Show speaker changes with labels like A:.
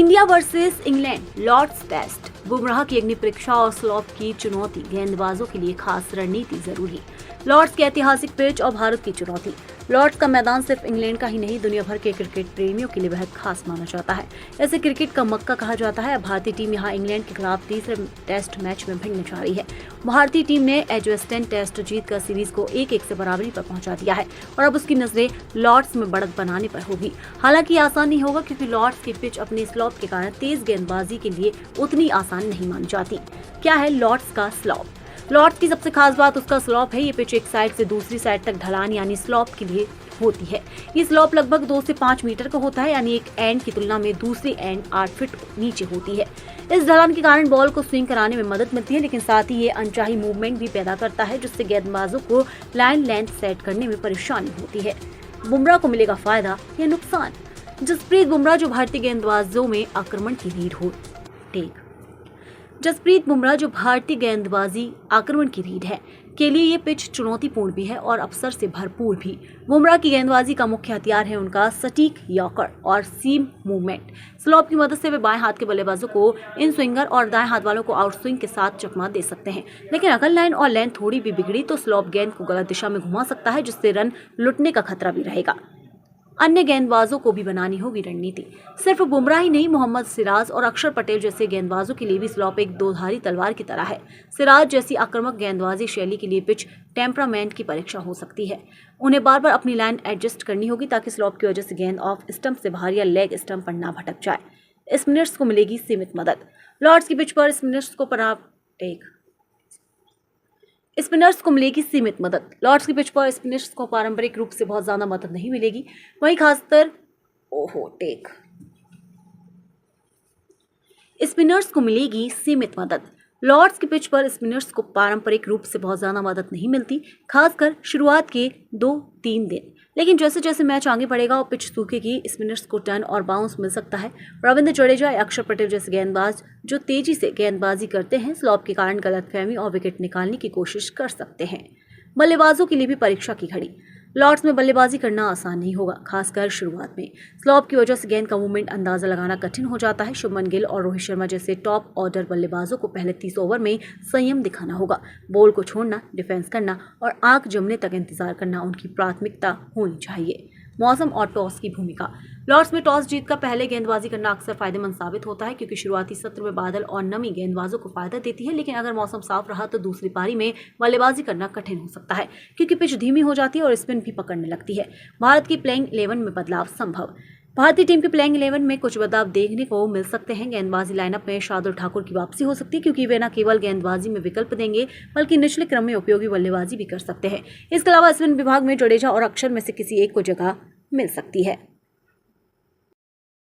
A: India versus England Lord's test. Bumrah की अग्नि परीक्षा और स्लॉप की चुनौती, गेंदबाजों के लिए खास रणनीति जरूरी। लॉर्ड्स की ऐतिहासिक पिच और भारत की चुनौती। लॉर्ड्स का मैदान सिर्फ इंग्लैंड का ही नहीं, दुनिया भर के क्रिकेट प्रेमियों के लिए बेहद खास माना जाता है। इसे क्रिकेट का मक्का कहा जाता है। भारतीय टीम यहां इंग्लैंड के खिलाफ तीसरे टेस्ट मैच में भिड़ने जा रही है। भारतीय टीम ने एजबेस्टन टेस्ट जीतकर सीरीज को 1-1 से बराबरी पर पहुंचा दिया है और अब उसकी नजरें लॉर्ड्स में बढ़त बनाने पर होगी। हालांकि आसान नहीं होगा, क्योंकि लॉर्ड्स की पिच अपने स्लॉप के कारण तेज गेंदबाजी के लिए उतनी आसान नहीं मानी जाती। क्या है लॉर्ड्स का स्लॉप? लॉर्ड्स की सबसे खास बात उसका स्लॉप है। ये पिच एक साइड से दूसरी साइड तक ढलान यानी स्लॉप के लिए होती है। ये स्लॉप लगभग 2 से 5 मीटर का होता है, यानी एक एंड की तुलना में दूसरी एंड 8 फीट नीचे होती है। इस ढलान के कारण बॉल को स्विंग कराने में मदद मिलती है, लेकिन साथ ही ये अनचाही मूवमेंट भी पैदा करता है, जिससे गेंदबाजों को लाइन लेंथ सेट करने में परेशानी होती है। बुमराह को मिलेगा फायदा या नुकसान? जसप्रीत बुमराह जो भारतीय गेंदबाजों में आक्रमण की रीढ़ हो। टेक जसप्रीत बुमराह जो भारतीय गेंदबाजी आक्रमण की रीढ़ है के लिए ये पिच चुनौतीपूर्ण भी है और अवसर से भरपूर भी। बुमराह की गेंदबाजी का मुख्य हथियार है उनका सटीक यॉर्कर और सीम मूवमेंट। स्लॉप की मदद से वे बाएं हाथ के बल्लेबाजों को इन स्विंगर और दाएं हाथ वालों को आउट स्विंग के साथ चकमा दे सकते हैं, लेकिन अगर लाइन और लेंथ थोड़ी भी बिगड़ी तो स्लॉप गेंद को गलत दिशा में घुमा सकता है, जिससे रन लुटने का खतरा भी रहेगा। अन्य गेंदबाजों को भी बनानी होगी रणनीति। सिर्फ बुमराह ही नहीं, मोहम्मद सिराज और अक्षर पटेल जैसे गेंदबाजों के लिए भी स्लॉप एक दोधारी तलवार की तरह है। सिराज जैसी आक्रामक गेंदबाजी शैली के लिए पिच टेम्परामेंट की परीक्षा हो सकती है। उन्हें बार बार अपनी लाइन एडजस्ट करनी होगी ताकि स्लॉप की वजह से गेंद ऑफ स्टंप से बाहर या लेग स्टंप पर ना भटक जाए। स्पिनर्स को मिलेगी सीमित मदद। लॉर्ड्स की पिच पर स्पिनर्स को मिलेगी सीमित मदद। लॉर्ड्स की पिच पर स्पिनर्स को पारंपरिक रूप से बहुत ज्यादा मदद नहीं मिलेगी। वहीं खासकर स्पिनर्स को मिलेगी सीमित मदद। लॉर्ड्स की पिच पर स्पिनर्स को पारंपरिक रूप से बहुत ज्यादा मदद नहीं मिलती, खासकर शुरुआत के 2-3 दिन। लेकिन जैसे जैसे मैच आगे बढ़ेगा और पिच सूखेगी, स्पिनर्स को टर्न और बाउंस मिल सकता है। रविंद्र जडेजा या अक्षर पटेल जैसे गेंदबाज जो तेजी से गेंदबाजी करते हैं, स्लॉप के कारण गलतफहमी और विकेट निकालने की कोशिश कर सकते हैं। बल्लेबाजों के लिए भी परीक्षा की घड़ी। लॉर्ड्स में बल्लेबाजी करना आसान नहीं होगा, खासकर शुरुआत में। स्लॉप की वजह से गेंद का मूवमेंट अंदाजा लगाना कठिन हो जाता है। शुभमन गिल और रोहित शर्मा जैसे टॉप ऑर्डर बल्लेबाजों को पहले 30 ओवर में संयम दिखाना होगा। बॉल को छोड़ना, डिफेंस करना और आंख जमने तक इंतजार करना उनकी प्राथमिकता होनी चाहिए। मौसम और टॉस की भूमिका। लॉर्ड्स में टॉस जीतकर पहले गेंदबाजी करना अक्सर फायदेमंद साबित होता है, क्योंकि शुरुआती सत्र में बादल और नमी गेंदबाजों को फायदा देती है। लेकिन अगर मौसम साफ रहा तो दूसरी पारी में बल्लेबाजी करना कठिन हो सकता है, क्योंकि पिच धीमी हो जाती है और स्पिन भी पकड़ने लगती है। भारत की प्लेइंग 11 में बदलाव संभव। भारतीय टीम के प्लेइंग 11 में कुछ बदलाव देखने को मिल सकते हैं। गेंदबाजी लाइनअप में शार्दुल ठाकुर की वापसी हो सकती है, क्योंकि वे न केवल गेंदबाजी में विकल्प देंगे बल्कि निचले क्रम में उपयोगी बल्लेबाजी भी कर सकते हैं। इसके अलावा स्पिन विभाग में जडेजा और अक्षर में से किसी एक को जगह मिल सकती है।